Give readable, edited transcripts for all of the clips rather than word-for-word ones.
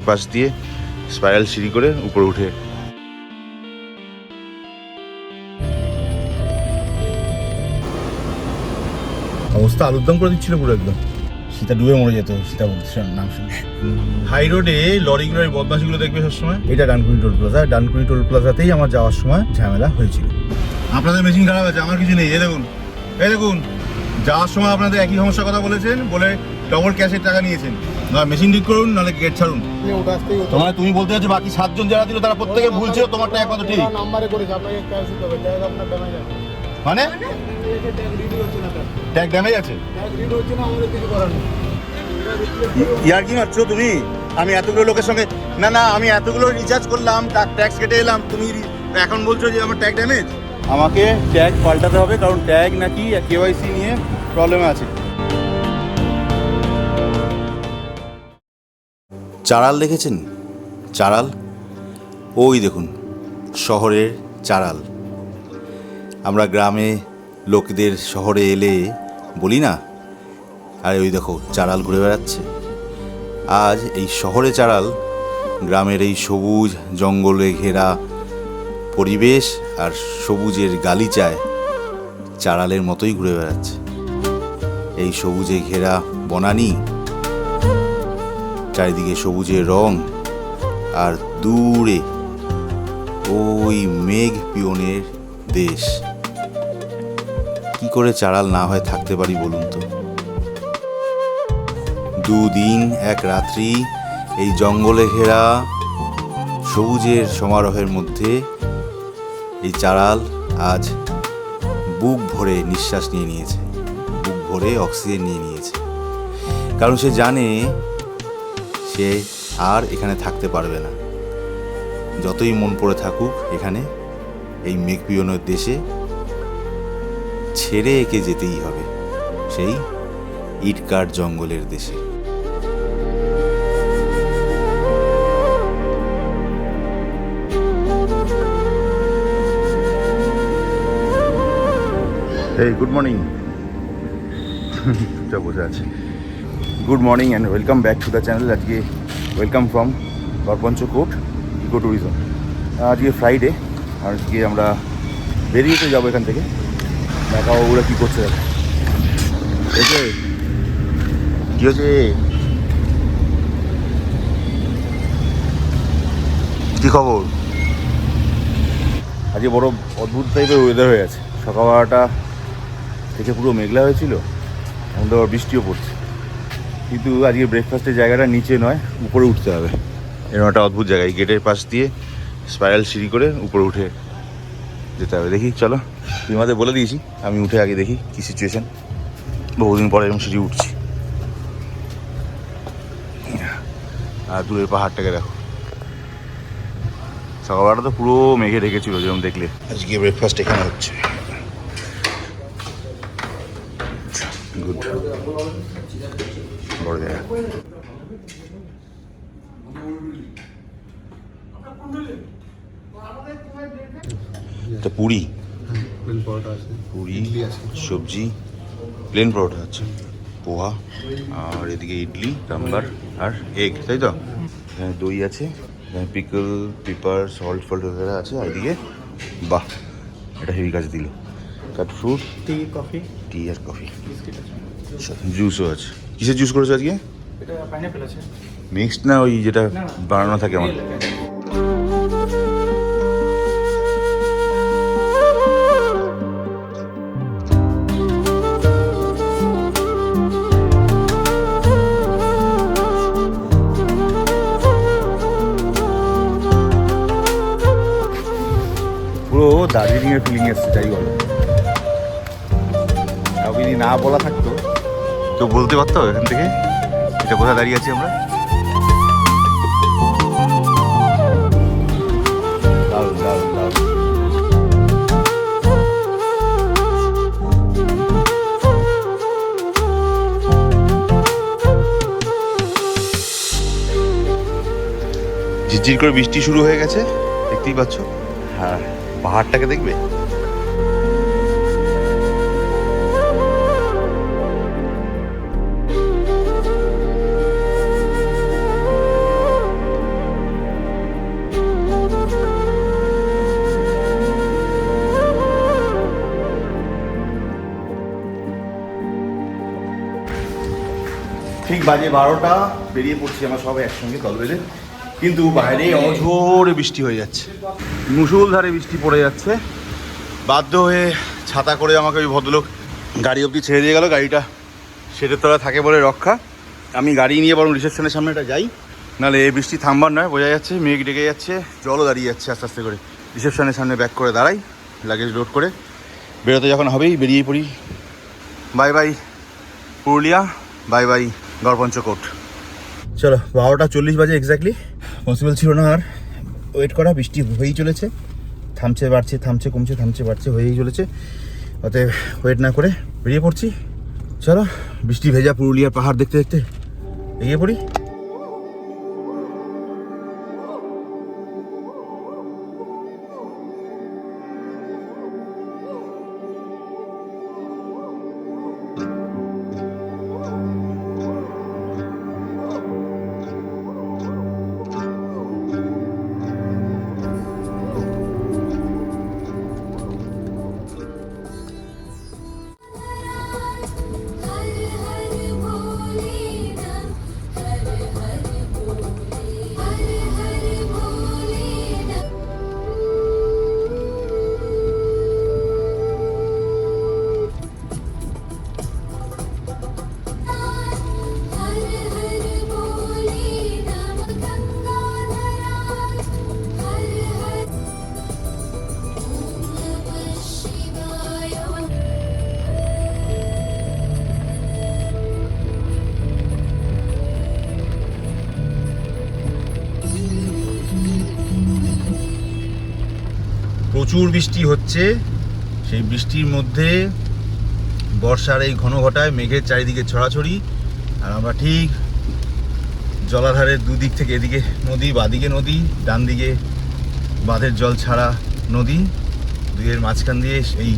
পাশ দিয়ে স্পাইরাল সিঁড়ি করে উপরে উঠে অবস্থা আলুর দম করে দিচ্ছিল পুরো একদম। সীতা ডুবে মরে যেত সীতা বলছে নাম শুনে। হাই রোডে লরিগুলোর বদমাশিগুলো দেখবে সবসময়। এটা Dankuni toll plaza, Dankuni toll প্লাজাতেই আমার যাওয়ার সময় ঝামেলা হয়েছিল। আপনাদের মেশিন খারাপ আছে, আমার কিছু নেই। এই দেখুন, এই দেখুন, যাওয়ার সময় আপনাদের একই সমস্যার কথা বলেছেন, বলে ডবল ক্যাশের টাকা নিয়েছেন। না মেশিন ঠিক করুন, নাহলে গেট ছাড়ুন। তোমার তুমি বলতে চাচ্ছ বাকি 7 জন যারা দিল তারা প্রত্যেকে ভুল ছিল, তোমারটা একমাত্র ঠিক। নাম্বারে করেছে, আপনাকে ক্যাশ দিতে হবে, ট্যাগ আপনার ড্যামেজ আছে। মানে ট্যাগ রিড হচ্ছে না, ট্যাগ ড্যামেজ আছে। ট্যাগ রিড হচ্ছে না, আমাদের কিছু করার নেই। ইয়ার কি মারছো তুমি? আমি এতগুলো লোকের সঙ্গে, না না আমি এতগুলো রিচার্জ করলাম, ট্যাক্স কেটে এলাম, তুমি এখন বলছো যে আমার ট্যাগ ড্যামেজ? আমাকে ট্যাগ পাল্টাতে হবে, কারণ ট্যাগ নাকি কেওয়াইসি নিয়ে প্রবলেম আছে। চারাল দেখেছেন? চারাল, ওই দেখুন শহরের চারাল। আমরা গ্রামে লোকদের শহরে এলে বলি না, আরে ওই দেখো চারাল ঘুরে বেড়াচ্ছে। আজ এই শহরে চারাল গ্রামের এই সবুজ জঙ্গলে ঘেরা পরিবেশ আর সবুজের গালিচায় চারালের মতোই ঘুরে বেড়াচ্ছে। এই সবুজে ঘেরা বনানী, চারিদিকে সবুজের রং, আর দূরে ওই মেঘ পিয়নের দেশ। কি করে চারাল না হয় থাকতে পারি বলুন তো? 2 দিন 1 রাত্রি এই জঙ্গলে ঘেরা সবুজের সমারোহের মধ্যে এই চারাল আজ বুক ভরে নিঃশ্বাস নিয়ে নিয়েছে, বুক ভরে অক্সিজেন নিয়ে নিয়েছে। কারণ সে জানে সে আর এখানে থাকতে পারবে না। যতই মন পড়ে থাকুক এখানে, এই মেঘপিয়নের দেশে ছেড়ে একে যেতেই হবে, সেই ইটকাট জঙ্গলের দেশে। এই গুড মর্নিং, চুপচাপ বসে আছে। Good morning and welcome back to the channel. আজকে welcome from Garhpanchkot eco tourism. আজকে ফ্রাইডে, আর আজকে আমরা বেরিয়েতে যাবো এখান থেকে। দেখাও ওরা কী করছে। দেখো কী হচ্ছে, কী খবর? আজকে বড় অদ্ভুত টাইপের ওয়েদার হয়ে আছে। সকালবেলাটা থেকে পুরো মেঘলা হয়েছিল, এখন তো আবার বৃষ্টিও পড়ছে। কিন্তু আজকে ব্রেকফাস্টের জায়গাটা নিচে নয়, উপরে উঠতে হবে। এরকম একটা অদ্ভুত জায়গা, এই গেটের পাশ দিয়ে স্পাইরাল সিঁড়ি করে উপরে উঠে যেতে হবে। দেখি চলো, তুই আমাদের বলে দিয়েছি, আমি উঠে আগে দেখি কী সিচুয়েশান। বহুদিন পরে এরকম সিঁড়ি উঠছি। আর দূরের পাহাড়টাকে দেখো। সকালবেলা তো পুরো মেঘে ঢেকেছিল যেরকম দেখলে। আজকে ব্রেকফাস্ট এখানে হচ্ছে। গুড, বড় জায়গা। এটা পুরি, পুরি সবজি, প্লেন পরোটা আছে, পোহা, আর এদিকে ইডলি সাম্বার আর এগ, তাই তো? এখানে দই আছে, এখানে পিকল, পেপার, সল্ট ফল্ট আছে। আর এদিকে বাহ, এটা হেভি কাজ দিল। কাট ফ্রুট, টি, কফি, টি আর কফি, জুসও আছে। কিসের জুস করেছো আজকে? এটা পাইনাপেল আছে। মিক্সড না ওই যেটা বানানো থাকে আমার? পুরো দার্জিলিংয়ের ফিলিং এসছে, যাই বলো। কাউকে যদি না বলা থাকতো তো বলতে পারতো এখান থেকে এটা কোথায় দাঁড়িয়ে আছি আমরা। দারুণ দারুণ দারুণ। ঝিরঝির করে বৃষ্টি শুরু হয়ে গেছে, দেখতেই পাচ্ছ। আর পাহাড়টাকে দেখবে, বাজে 12টা, বেরিয়ে পড়ছি আমরা সবাই একসঙ্গে দল বেঁধে, কিন্তু বাইরে অঝোরে বৃষ্টি হয়ে যাচ্ছে, মুষলধারে বৃষ্টি পড়ে যাচ্ছে। বাধ্য হয়ে ছাতা করে আমাকে ওই ভদ্রলোক গাড়ি অবধি ছেড়ে দিয়ে গেল। গাড়িটা শেডের তলা থাকে বলে রক্ষা। আমি গাড়ি নিয়ে বরং রিসেপশনের সামনেটা যাই, নাহলে এই বৃষ্টি থামবার নয়, বোঝা যাচ্ছে মেঘ ডেকে যাচ্ছে, জলও দাঁড়িয়ে যাচ্ছে আস্তে আস্তে করে। রিসেপশনের সামনে ব্যাক করে দাঁড়াই, লাগেজ লোড করে বেরোতে যখন হবেই বেরিয়ে পড়ি। Bye bye Purulia, bye bye Garpanchkot. চলো 12:40 বাজে এক্স্যাক্টলি। পসিবল ছিল না আর ওয়েট করা, বৃষ্টি হয়েই চলেছে, থামছে বাড়ছে, থামছে কমছে, থামছে বাড়ছে, হয়েই চলেছে। অতএব ওয়েট না করে বেরিয়ে পড়ছি। চলো বৃষ্টি ভেজা পুরুলিয়ার পাহাড় দেখতে দেখতে এগিয়ে পড়ি। প্রচুর বৃষ্টি হচ্ছে, সেই বৃষ্টির মধ্যে বর্ষার এই ঘন ঘটায় মেঘের চারিদিকে ছড়াছড়ি, আর আমরা ঠিক জলাধারের দুদিক থেকে, এদিকে নদী, বাদিকে নদী, ডান দিকে বাঁধের জল ছাড়া নদী, দুইয়ের মাঝখান দিয়ে এই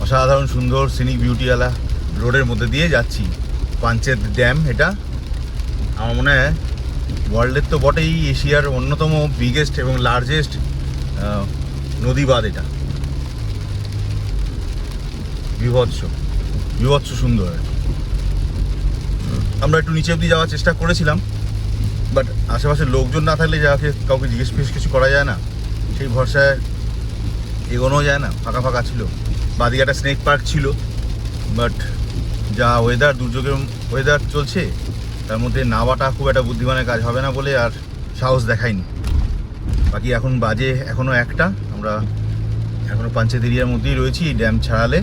অসাধারণ সুন্দর সিনিক বিউটিওয়ালা রোডের মধ্যে দিয়ে যাচ্ছি। পাঞ্চেত ড্যাম, এটা আমার মনে হয় ওয়ার্ল্ডের তো বটেই, এশিয়ার অন্যতম বিগেস্ট এবং লার্জেস্ট নদী বাঁধ। এটা বিভৎস বিভৎস সুন্দর। আমরা একটু নিচে অবধি যাওয়ার চেষ্টা করেছিলাম, বাট আশেপাশের লোকজন না থাকলে যাকে কাউকে জিজ্ঞেস ফিজ্ঞেস কিছু করা যায় না, সেই ভরসায় এগোনো যায় না। ফাঁকা ফাঁকা ছিল, বাদিকে একটা স্নেক পার্ক ছিল, বাট যা ওয়েদার, দুর্যোগের ওয়েদার চলছে, তার মধ্যে নামাটা খুব একটা বুদ্ধিমানের কাজ হবে না বলে আর সাহস দেখায়নি। বাকি এখন বাজে এখনও 1টা, আমরা এখনও পাঞ্চেত এরিয়ার মধ্যেই রয়েছি। এই ড্যাম ছাড়ালে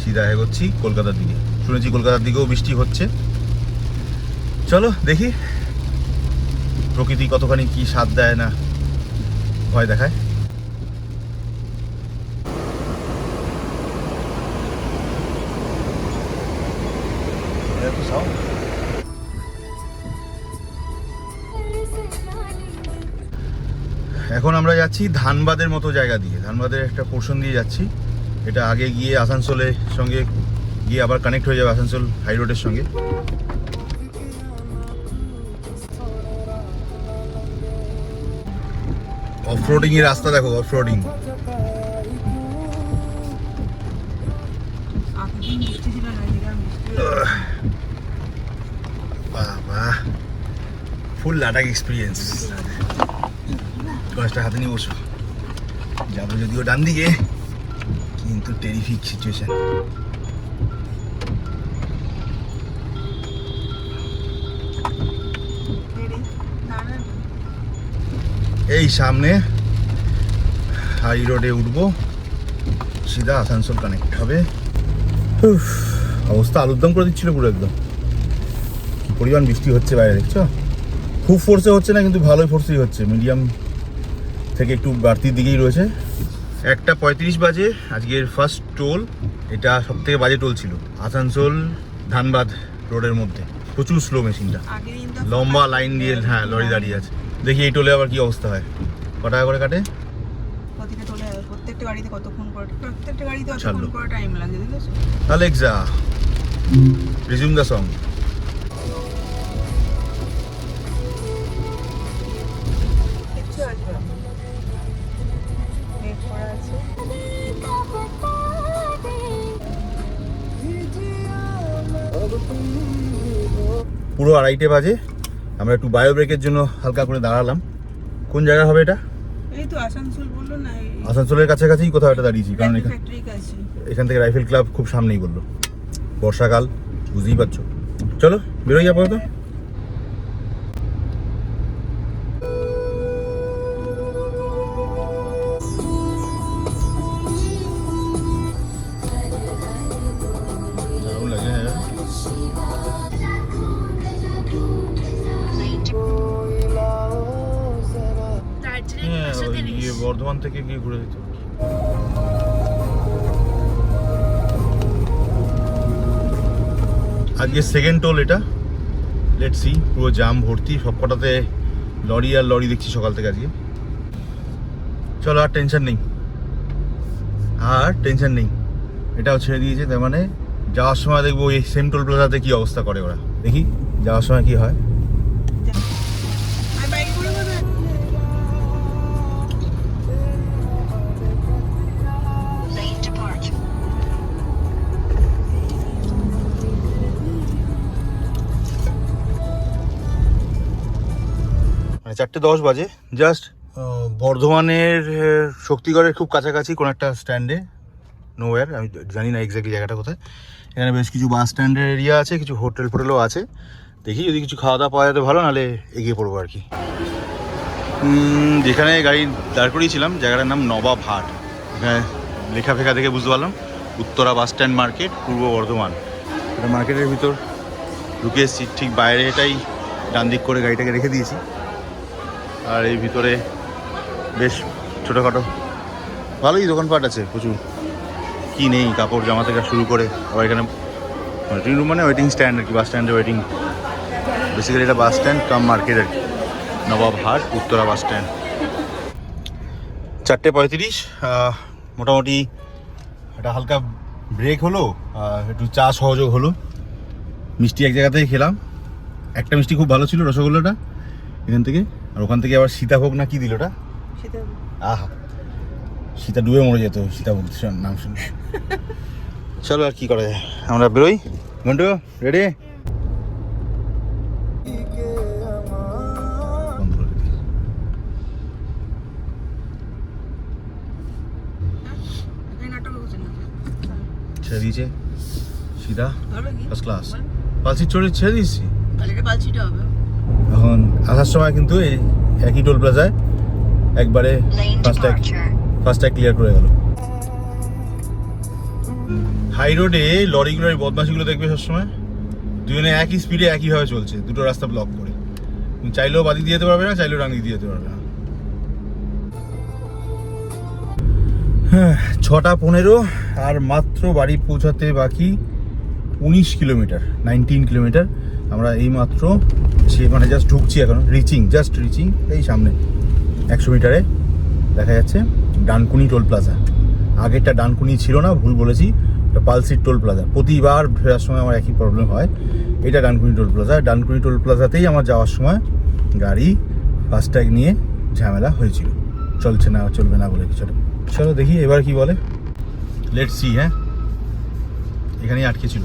সিধা এগোচ্ছি কলকাতার দিকে। শুনেছি কলকাতার দিকেও বৃষ্টি হচ্ছে। চলো দেখি প্রকৃতি কতখানি কি স্বাদ দেয় না ভয় দেখায়। এখন আমরা যাচ্ছি ধানবাদের মতো জায়গা দিয়ে, ধানবাদের একটা পোর্শন দিয়ে যাচ্ছি। এটা আগে গিয়ে আসানসোলের সঙ্গে গিয়ে আবার কানেক্ট হয়ে যাবে আসানসোল হাই রোডের সঙ্গে। অফরোডিং এর রাস্তা দেখো, অফরোডিং। বাবা ফুল লাদাখ এক্সপিরিয়েন্স। কয়েকটা হাতে নিয়ে বসো, যাবো যদিও ডান দিকে, কিন্তু টেরিফিক সিচুয়েশন। এই সামনে হাই রোডে উঠবো, সিধা আসানসোল কানেক্ট হবে। অবস্থা আলুরদম করে দিচ্ছিল পুরো একদম। কি পরিমাণ বৃষ্টি হচ্ছে বাইরে, দেখছো? খুব ফোর্সে হচ্ছে না, কিন্তু ভালোই ফোর্সেই হচ্ছে, মিডিয়াম থেকে একটু বাড়তির দিকেই রয়েছে। 1:35 বাজে, আজকের ফার্স্ট টোল। এটা সব থেকে বাজে টোল ছিল আসানসোল ধানবাদ রোডের মধ্যে। প্রচুর স্লো মেশিনটা, লম্বা লাইন দিয়ে, হ্যাঁ লরি দাঁড়িয়ে আছে। দেখি এই টোলে আবার কি অবস্থা হয়। কত টাকা করে কাটে? প্রত্যেকটা গাড়িতে কতক্ষণ করে, প্রত্যেকটা গাড়িতে কতক্ষণ করে টাইম লাগে দেখেছো? Alexa resume the song. কিচ্ছু আসবে না, নেট করা আছে। পুরো 2:30 বাজে। আমরা একটু বায়ো ব্রেকের জন্য হালকা করে দাঁড়ালাম। কোন জায়গা হবে এটা? এই তো আসানসোল বললো না, আসানসোলের কাছাকাছি কোথাও একটা দাঁড়িয়েছি, কারণ ফ্যাক্টরি কাছে। এখান থেকে রাইফেল ক্লাব খুব সামনেই বললো। বর্ষাকাল, বুঝতেই পারছো। চলো বেরোই আপাতত। দারুণ লাগে, হ্যাঁ। হ্যাঁ, ওই বর্ধমান থেকে গিয়ে ঘুরে দিত। আজকে সেকেন্ড টোল এটা। লেটস সি, পুরো জাম ভর্তি, সব কটাতে লরি আর লরি দেখছি সকাল থেকে আজকে। চলো আর টেনশন নেই, আর টেনশন নেই। এটাও ছেড়ে দিয়েছে, তার মানে যাওয়ার সময় দেখবো এই সেম টোল প্লাজাতে কি অবস্থা করে ওরা। দেখি যাওয়ার সময় কি হয়। আর বাইক করে কোথায়? মানে 4:10 বাজে জাস্ট। বর্ধমানের শক্তিগড়ের খুব কাছাকাছি কোনো একটা স্ট্যান্ডে, নোওয়্যার, আমি জানি না এক্স্যাক্টলি জায়গাটা কোথায়। এখানে বেশ কিছু বাস স্ট্যান্ডের এরিয়া আছে, কিছু হোটেল ফোটেলও আছে। দেখি যদি কিছু খাওয়া দাওয়া পাওয়া যেতে ভালো, নাহলে এগিয়ে পড়বো আর কি। যেখানে গাড়ি দাঁড় করিয়েছিলাম জায়গাটার নাম নবাব হাট। এখানে লেখা ফেখা দেখে বুঝতে পারলাম উত্তরা বাস স্ট্যান্ড মার্কেট, পূর্ব বর্ধমান। এটা মার্কেটের ভিতর ঢুকে এসেছি, ঠিক বাইরে এটাই ডান দিক করে গাড়িটাকে রেখে দিয়েছি। আর এই ভিতরে বেশ ছোটোখাটো ভালোই দোকানপাট আছে, প্রচুর। কি নেই, কাপড় জামা থেকে শুরু করে। আবার এখানে ওয়েটিং রুম, মানে ওয়েটিং স্ট্যান্ড আর কি, বাস স্ট্যান্ডে ওয়েটিং। বেসিক্যালি এটা বাস স্ট্যান্ড কাম মার্কেট আর কি, নবাব হাট উত্তরা বাস স্ট্যান্ড। 4:35, মোটামুটি একটা হালকা ব্রেক হলো, একটু চা সহযোগ হলো। মিষ্টি এক জায়গা থেকে খেলাম, একটা মিষ্টি খুব ভালো ছিল, রসগোল্লাটা এখান থেকে। আর ওখান থেকে আবার সীতাভোগ না কি দিল ওটা, সেটা আহা, সীতা ডুবে মরে যেত সীতাভোগ নাম শুনে। চলো আর কি করা যায়, আমরা বেরোই। ঘন্টু রেডি? এখানে নাটক হচ্ছে না। ছেড়ে দিয়েছে সীতা, ধরবে কি? First class. পালসির চড়ে ছেড়ে দিয়েছি। তাহলে এটা পালছিটা হবে। এখন আসার সময় কিন্তু এই একই টোল প্লাজায় একবারে ফার্স্টট্যাগ ক্লিয়ার করে গেল। হাই রোডে লরিগুলোর এই বদমাশিগুলো দেখবে সবসময়, দুজনে একই স্পিডে একইভাবে চলছে, দুটো রাস্তা ব্লক করে। তুমি চাইলেও বাদি দিয়ে যেতে পারবে না, চাইলেও ডান দিকে দিয়ে যেতে পারবে না। হ্যাঁ, 6:15 আর মাত্র বাড়ি পৌঁছাতে বাকি 19 কিলোমিটার, 19 কিলোমিটার। আমরা এই মাত্র মানে জাস্ট ঢুকছি এখন, জাস্ট রিচিং। এই সামনে 100 মিটারে দেখা যাচ্ছে ডানকুনি টোল প্লাজা। আগেরটা ডানকুনি ছিল না, ভুল বলেছি, এটা পালসির টোল প্লাজা। প্রতিবার ফেরার সময় আমার একই প্রবলেম হয়। এটা Dankuni toll plaza. Dankuni toll প্লাজাতেই আমার যাওয়ার সময় গাড়ি ফাস্ট্যাগ নিয়ে ঝামেলা হয়েছিল, চলছে না, চলবে না বলে কিছু। চলো দেখি এবার কি বলে, লেটস সি। হ্যাঁ, এখানেই আটকে ছিল।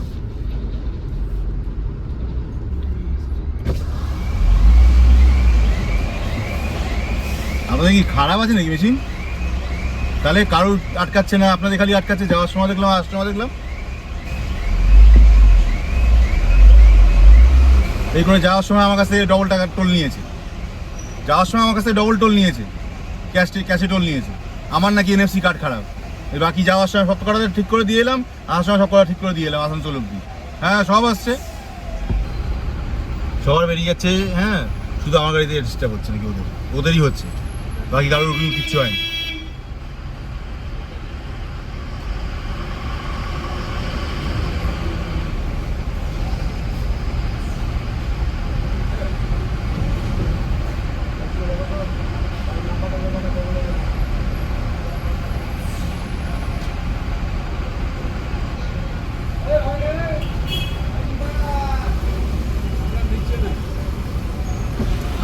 আপনাদের কি খারাপ আছে নাকি মেশিন? তাহলে কারোর আটকাচ্ছে না, আপনাদের খালি আটকাচ্ছে। যাওয়ার সময় দেখলাম, আসার সময় দেখলাম। এই করে যাওয়ার সময় আমার কাছ থেকে ডবল টাকা টোল নিয়েছে। যাওয়ার সময় আমার কাছ থেকে ডবল টোল নিয়েছে, ক্যাশে টোল নিয়েছে। আমার নাকি NFC কার্ড খারাপ। এই বাকি যাওয়ার সময় সব কটা ঠিক করে দিয়ে এলাম, আসার সময় সব কটা ঠিক করে দিয়ে এলাম আসানসোল অব্দি। হ্যাঁ, সব আসছে, সবার বেরিয়ে যাচ্ছে। হ্যাঁ, শুধু আমার গাড়িতে ডিস্টার্ব হচ্ছে নাকি, ওদেরই হচ্ছে, বাকি কারোর কিচ্ছু হয়নি।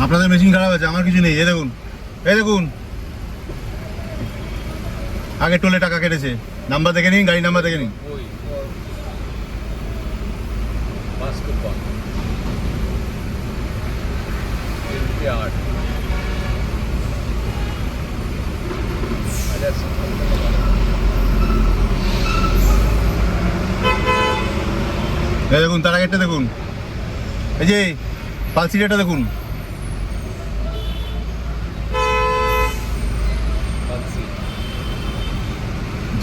আপনাদের মেশিন খারাপ আছে, আমার কিছু নেই। এই দেখুন, এই দেখুন, আগে টোলে টাকা কেটেছে। নাম্বার দেখে নিন, গাড়ি নাম্বার দেখে নিন। এই দেখুন তার আগেরটা দেখুন, এই যে পালসিটাটা দেখুন।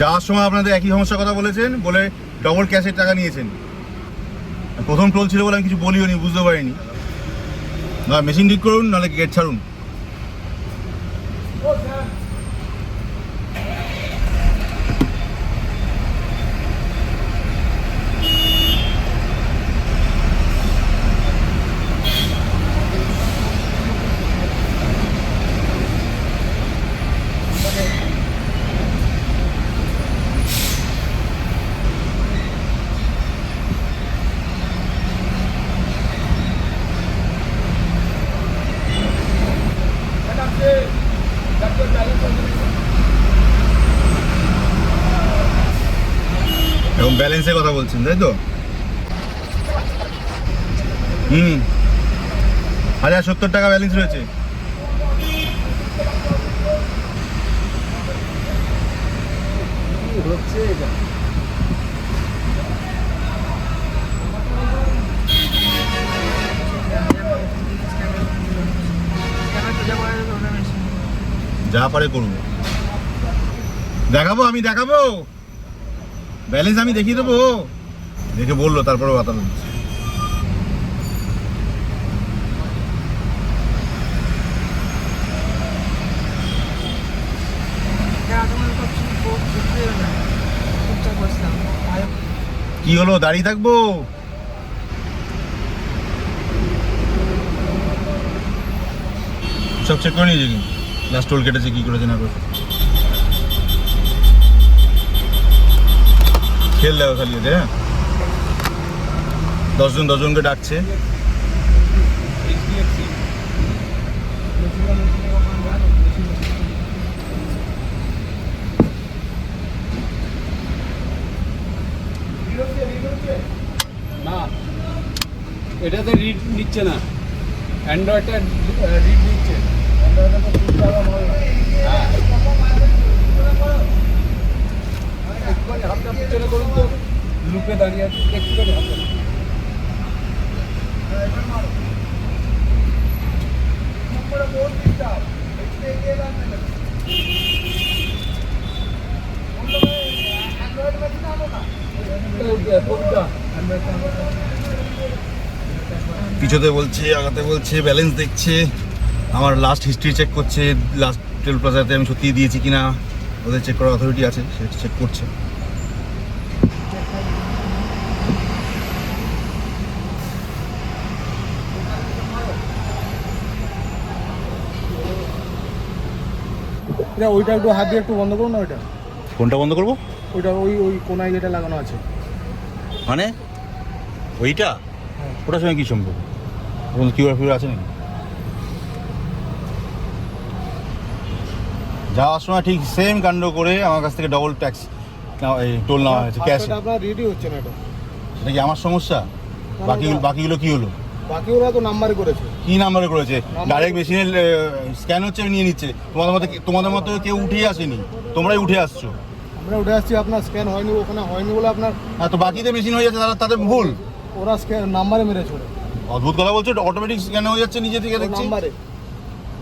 যাওয়ার সময় আপনাদের একই সমস্যার কথা বলেছেন, বলে ডবল ক্যাশের টাকা নিয়েছেন। প্রথম টোল ছিল বলে আমি কিছু বলিও নি, বুঝতে পারিনি। না মেশিন ঠিক করুন, নাহলে গেট ছাড়ুন। এবং ব্যালেন্সের কথা বলছেন, তাই তো? 1070 টাকা ব্যালেন্স রয়েছে। যা পারে করুন, দেখাবো, আমি দেখাবো, ব্যালেন্স আমি দেখিয়ে দেবো। দেখে বললো, তারপরে কথা বলছি। কি হলো, দাঁড়িয়ে থাকবো? সব চেক করে নিয়েছি, লাস্ট টোল কেটেছে কি করেছে না করেছে। খেল দেওয়া খালি এতে, হ্যাঁ 10জনকে ডাকছে। না এটাতে রিড নিচ্ছে না, অ্যান্ড্রয়েডটা রিড নিচ্ছে। অ্যান্ড্রয়েডটা তো খুব টাকা ভালো। হ্যাঁ একটুখানি হাতটা পিছনে করুন তো, লুপে দাঁড়িয়ে আছে, একটুখানি হাতটা। পিছতে বলছে, আগাতে বলছে, ব্যালেন্স দেখছে, আমার লাস্ট হিস্ট্রি চেক করছে, লাস্ট টোল প্লাজাতে আমি সত্যি দিয়েছি কিনা। ওদের চেক করার অথরিটি আছে, সেটা চেক করছে। ওইটা একটু হাত দিয়ে একটু বন্ধ করুন না। ওইটা কোনটা বন্ধ করবো? ওইটা ওই কোনায় যেটা লাগানো আছে। মানে ওইটা? ওটার সঙ্গে কি সম্ভব? ওখানে কিউআর ফিউআর আছে নাকি? যাওয়ার সময় ঠিক সেম কাণ্ড করে আমার কাছ থেকে ডবল ট্যাক্স টোল নেওয়া হয়েছে ক্যাশে। আপনার রেডি হচ্ছে না এটা। সেটা কি আমার সমস্যা? বাকিগুলো কি হলো? বাকিগুলো তো নাম্বারে করেছে। কি নাম্বারে করেছে? ডাইরেক্ট মেশিনে স্ক্যান হচ্ছে, নিয়ে নিচ্ছে। তোমাদের মতো কেউ উঠেই আসেনি, তোমরাই উঠে আসছো। আমরা উঠে আসছি, আপনার স্ক্যান হয়নি, ওখানে হয়নি বলে আপনার। হ্যাঁ, তো বাকিতে মেশিন হয়ে যাচ্ছে, তাদের ভুল। ওরা স্ক্যান নাম্বারে মেরেছে। অদ্ভুত কথা বলছো, অটোমেটিক স্ক্যান হয়ে যাচ্ছে নিজে থেকে দেখছি। নাম্বারে,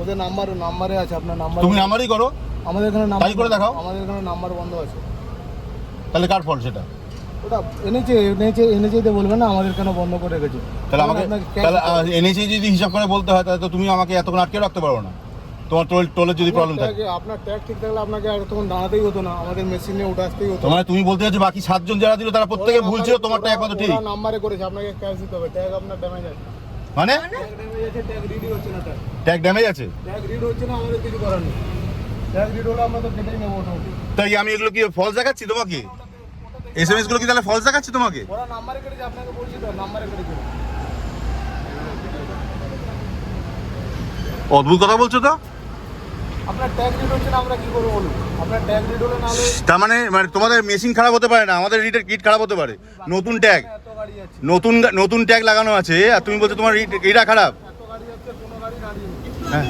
ওদের নাম্বারে আছে আপনার নাম্বার। তুমি নাম্বারই করো, আমাদের এখানে নাম্বার তাই করে দেখাও। আমাদের এখানে নাম্বার বন্ধ আছে। তাহলে কার ফল্ট সেটা? ওটা এনেছে বলবেন না আমাদের কেন বন্ধ করে রেখেছে। তাহলে আমাকে, তাহলে এনেছি যদি হিসাব করে বলতে হয়, তাহলে তো তুমি আমাকে এতক্ষণ আটকে রাখতে পারো না। তোমার টোলের যদি প্রবলেম থাকে। আপনার ট্যাগ ঠিক থাকলে আপনাকে আর তখন দাঁড়াতেই হতো না, আমাদের মেশিনে উঠে আসতেই হতো। মানে তুমি বলতে চাচ্ছো বাকি 7 জন যারা দিল তারা প্রত্যেকে ভুল ছিল, তোমারটা একমাত্র ঠিক? নাম্বারে করেছে, আপনাকে ক্যাশ দিতে হবে। ট্যাগ আপনার ড্যামেজ আছে। মানে ট্যাগ রিড হচ্ছে না। ট্যাগ ড্যামেজ আছে? ট্যাগ রিড হচ্ছে না, আমাদের কিছু করার নেই। ট্যাগ রিড হলে আমরা তো কেটেই নেবো ওটা। তাই আমি এগুলো কি ফলস দেখাচ্ছি তোমাকে? এসএমএস গুলো কি তাহলে ফলস দেখাচ্ছি তোমাকে? ওরা নাম্বারে কেটেছে, আপনাকে বলছি তো নাম্বারে কেটেছে। অদ্ভুত কথা বলছো তো। আপনার ট্যাগ রিড হচ্ছে না, আমরা কি করবো বলুন? আপনার ট্যাগ রিড হলে না হলে। তার মানে তোমাদের মেশিন খারাপ হতে পারে না, আমাদের কিট খারাপ হতে পারে। নতুন ট্যাগ, এত গাড়ি আছে, নতুন ট্যাগ লাগানো আছে, আর তুমি বলছো তোমার এটা খারাপ। এত গাড়ি আছে, কোনো গাড়ি দাঁড়িয়ে নেই। হ্যাঁ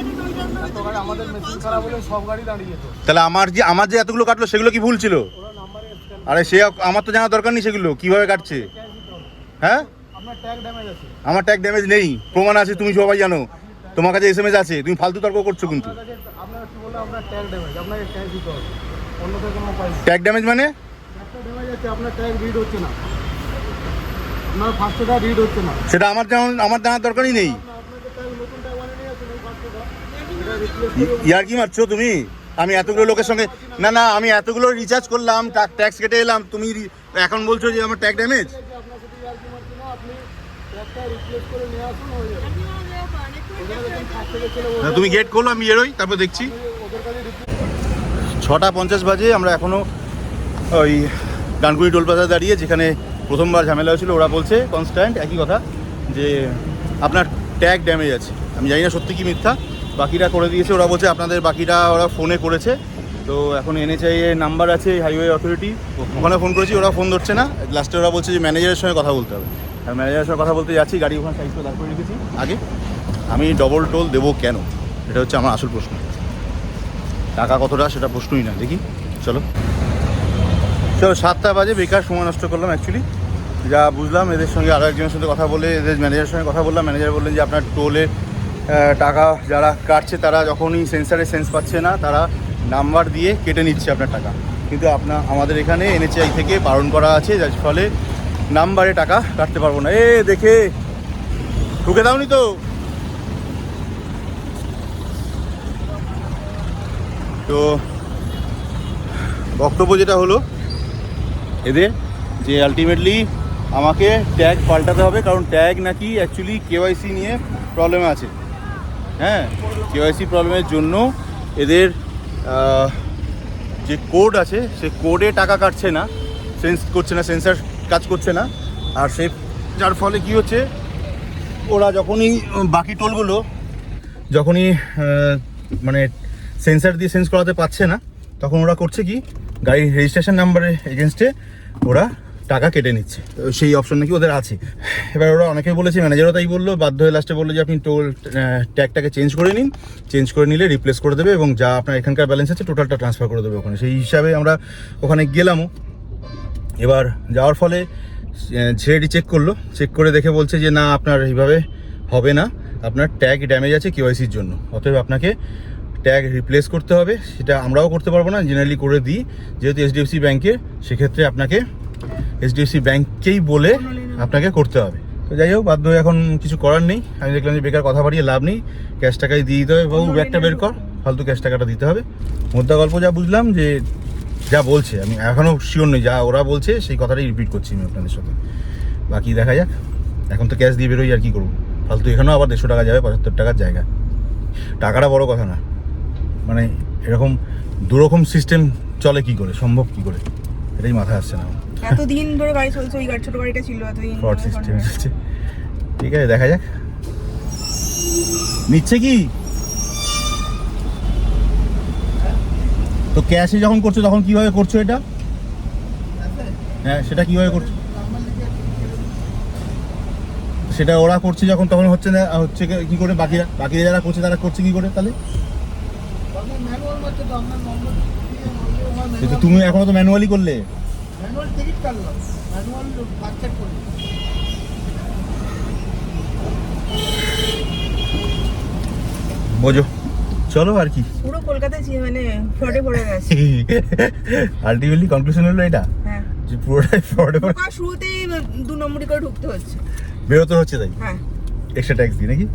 এত গাড়ি আমাদের মেশিন খারাপ হলে সব গাড়ি দাঁড়িয়ে যেত। তাহলে আমার যে এতগুলো কাটলো সেগুলো কি ভুল ছিল? ওরা নাম্বারে স্ক্যান আরে সে আমার তো জানা দরকার নেই সেগুলো কিভাবে কাটছে। হ্যাঁ আপনার ট্যাগ ড্যামেজ আছে। আমার ট্যাগ ড্যামেজ নেই, প্রমাণ আছে, তুমি সবাই জানো, তোমার কাছে এসএমএস আছে, তুমি ফালতু তর্ক করছো কিন্তু। আপনার কাছে আপনার কি বললে আপনার ট্যাগ ড্যামেজ, আপনাকে ক্যাশ দিতে হবে, অন্যথায় কোনো উপায় নেই। ট্যাগ ড্যামেজ মানে? একটা ড্যামেজ আছে, আপনার ট্যাগ রিড হচ্ছে না, আপনার ফার্স্টটা রিড হচ্ছে না। সেটা আমার জানার দরকারই নেই। আপনাকে ট্যাগ নতুন ট্যাগ বানিয়ে নিয়ে আসুন, এই ফার্স্টটা এটা রিপ্লেস ইয়ার কি মারছো তুমি? আমি এতগুলো লোকের সঙ্গে না আমি এতগুলো রিচার্জ করলাম, ট্যাক্স কেটে এলাম, তুমি এখন বলছো যে আমার ট্যাগ ড্যামেজ? আপনার সাথে ইয়ার কি মারছি না, আপনি ট্যাগটা রিপ্লেস করে নিয়ে আসুন, হয়ে যাবে। ওদের কাছে ফার্স্ট থেকে ছেলে তুমি গেট করলো, আমি এরোই, তারপর দেখছি। ওদের কাছে রিপ্লেস 6:50 বাজে, আমরা এখনও ওই ডানকুনি টোল প্লাজা দাঁড়িয়ে, যেখানে প্রথমবার ঝামেলা হয়েছিল। ওরা বলছে কনস্ট্যান্ট একই কথা যে আপনার ট্যাগ ড্যামেজ আছে। আমি জানি না সত্যি কি মিথ্যা, বাকিরা করে দিয়েছে। ওরা বলছে আপনাদের বাকিটা ওরা ফোনে করেছে, তো এখন NHAI এর নাম্বার আছে হাইওয়ে অথরিটি, ওখানে ফোন করেছি, ওরা ফোন ধরছে না। লাস্টে ওরা বলছে যে ম্যানেজারের সঙ্গে কথা বলতে হবে। আর ম্যানেজারের সঙ্গে কথা বলতে যাচ্ছি, গাড়ি ওখানে সাইজ করে দাঁড় করে রেখেছি আগে। আমি ডবল টোল দেবো কেন, এটা হচ্ছে আমার আসল প্রশ্ন। টাকা কতটা সেটা প্রশ্নই না, দেখি চলো 7টা বাজে, বেকার সময় নষ্ট করলাম অ্যাকচুয়ালি। যা বুঝলাম, এদের সঙ্গে আরও একজনের সাথে কথা বলে, এদের ম্যানেজারের সঙ্গে কথা বললাম। ম্যানেজার বললেন যে আপনার টোলের টাকা যারা কাটছে তারা যখনই সেন্সারে সেন্স পাচ্ছে না, তারা নাম্বার দিয়ে কেটে নিচ্ছে আপনার টাকা। কিন্তু আমাদের এখানে NHAI থেকে বারণ করা আছে, যার ফলে নাম্বারে টাকা কাটতে পারবো না। দেখে ঢুকে দাওনি তো? তো বক্তব্য যেটা হলো এদের, যে আলটিমেটলি আমাকে ট্যাগ পাল্টাতে হবে, কারণ ট্যাগ নাকি অ্যাকচুয়ালি KYC নিয়ে প্রবলেম আছে। হ্যাঁ, KYC প্রবলেমের জন্য এদের যে কোড আছে সে কোডে টাকা কাটছে না, সেন্স করছে না, সেন্সার কাজ করছে না। আর সে যার ফলে কি হচ্ছে, ওরা যখনই বাকি টোলগুলো যখনই মানে সেন্সার দিয়ে সেন্স করাতে পারছে না, তখন ওরা করছে কি, গাড়ির রেজিস্ট্রেশন নাম্বারের এগেনস্টে ওরা টাকা কেটে নিচ্ছে। তো সেই অপশন নাকি ওদের আছে। এবার ওরা অনেকে বলেছে, ম্যানেজারও তাই বললো, বাধ্য হয়ে লাস্টে বললো যে আপনি টোল ট্যাগটাকে চেঞ্জ করে নিন, চেঞ্জ করে নিলে রিপ্লেস করে দেবে এবং যা আপনার এখানকার ব্যালেন্স আছে টোটালটা ট্রান্সফার করে দেবে ওখানে। সেই হিসাবে আমরা ওখানে গেলামও। এবার যাওয়ার ফলে ছেলেটি চেক করলো, চেক করে দেখে বলছে যে না, আপনার এইভাবে হবে না, আপনার ট্যাগ ড্যামেজ আছে KYCর জন্য, অতএব আপনাকে ট্যাগ রিপ্লেস করতে হবে। সেটা আমরাও করতে পারবো না, জেনারেলি করে দিই যেহেতু HDFC ব্যাংকের, সেক্ষেত্রে আপনাকে HDFC ব্যাংককেই বলে আপনাকে করতে হবে। তো যাই হোক, বাধ্য হয়ে এখন কিছু করার নেই। আমি দেখলাম যে বেকার কথা বাড়িয়ে লাভ নেই, ক্যাশ টাকাই দিয়ে দিতে হবে। বাবু ব্যাগটা বের কর, ফালতু ক্যাশ টাকাটা দিতে হবে। মোদ্দা গল্প যা বুঝলাম, যে যা বলছে, আমি এখনও শিওর নেই, যা ওরা বলছে সেই কথাটাই রিপিট করছি আমি আপনাদের সাথে। বাকি দেখা যাক, এখন তো ক্যাশ দিয়ে বেরোই, আর কি করবো। ফালতু এখানেও আবার 150 টাকা যাবে 75 টাকার জায়গা। টাকাটা বড় কথা না, মানে এরকম দুরকম সিস্টেম চলে কি করে, সম্ভব কি করে, এটাই মাথায় আসছে না। এতদিন ধরে গাড়ি চলছে, ওই ছোট গাড়িটা ছিল এতদিন ফ্রড সিস্টেম চলছে। ঠিক আছে, দেখা যাক নিচ্ছে কি। তো ক্যাশে যখন করছো তখন কিভাবে করছো এটা? হ্যাঁ, সেটা কিভাবে করছো? সেটা ওরা করছে যখন, তখন হচ্ছে না, হচ্ছে কি করে? বাকিরা যারা করছে তারা করছে কি করে তাহলে? কিন্তু তুমি এখনো তো ম্যানুয়ালি করলে। বোঝো, চলো আর কি। পুরো কলকাতায় মানে ফ্রডে পড়ে গেছে। আলটিমেটলি কনক্লুশন হলো এটা, হ্যাঁ, যে পুরোটাই ফ্রডে পড়ে, আর শুরুতেই 2 নম্বরই করে ঢুকতে হচ্ছে, বেরোতে হচ্ছে তাই হ্যাঁ। এক্সট্রা ট্যাক্স দিয়ে নাকি?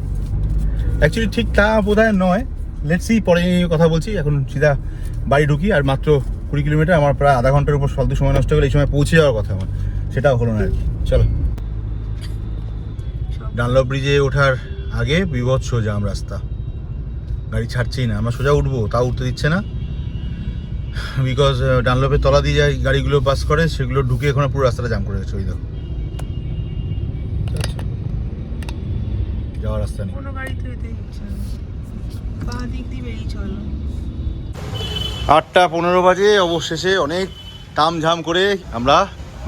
অ্যাকচুয়ালি ঠিক তা বোধহয় নয়। লেটস সি, পরে কথা বলছি। এখন সিধা বাড়ি ঢুকি, আর মাত্র 20 কিলোমিটার, আমার প্রায় আধা ঘন্টার উপর ফালতু সময় নষ্ট হলে এই সময় পৌঁছে যাওয়ার কথা আমার, সেটাও হলো না আর কি। চলো, ডানলপ ব্রিজে ওঠার আগে বিভৎস জাম রাস্তা, গাড়ি ছাড়ছেই না। আমরা সোজা উঠবো, তাও উঠতে দিচ্ছে না, বিকজ ডানলপের তলা দিয়ে যায় গাড়িগুলো পাস করে, সেগুলো ঢুকে এখন পুরো রাস্তাটা জাম করে গেছে। ওই দেখো, যাওয়ার রাস্তা নেই। কোনো গাড়ি তো যেতে দিচ্ছে না, বাঁ দিক দিয়ে বেরিয়ে চলো। 8:15 বাজে, অবশেষে অনেক তামঝাম করে আমরা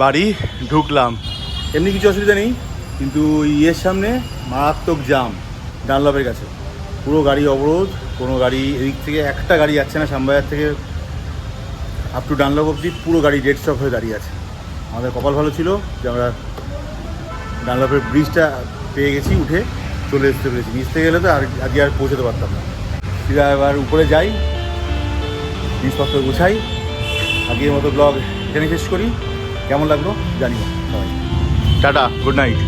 বাড়ি ঢুকলাম। এমনি কিছু অসুবিধা নেই, কিন্তু ইয়ের সামনে মারাত্মক জাম ডানলপের কাছে। পুরো গাড়ি অবরোধ, কোনো গাড়ি এদিক থেকে একটা গাড়ি যাচ্ছে না, শ্যামবাজার থেকে আপ টু ডানলপ অবধি পুরো গাড়ি ডেড স্টপ হয়ে দাঁড়িয়ে আছে। আমাদের কপাল ভালো ছিল যে আমরা ডানলপের ব্রিজটা পেয়ে গেছি, উঠে চলে আসতে পেরেছি। নিচ থেকে গেলে তো আজকে আর পৌঁছাতে পারতাম না। সিধা এবার উপরে যাই, জিনিসপত্র গুছাই। আজকের মতো ব্লগ এখানে শেষ করি। কেমন লাগলো জানি না সবাই। Tata, good night.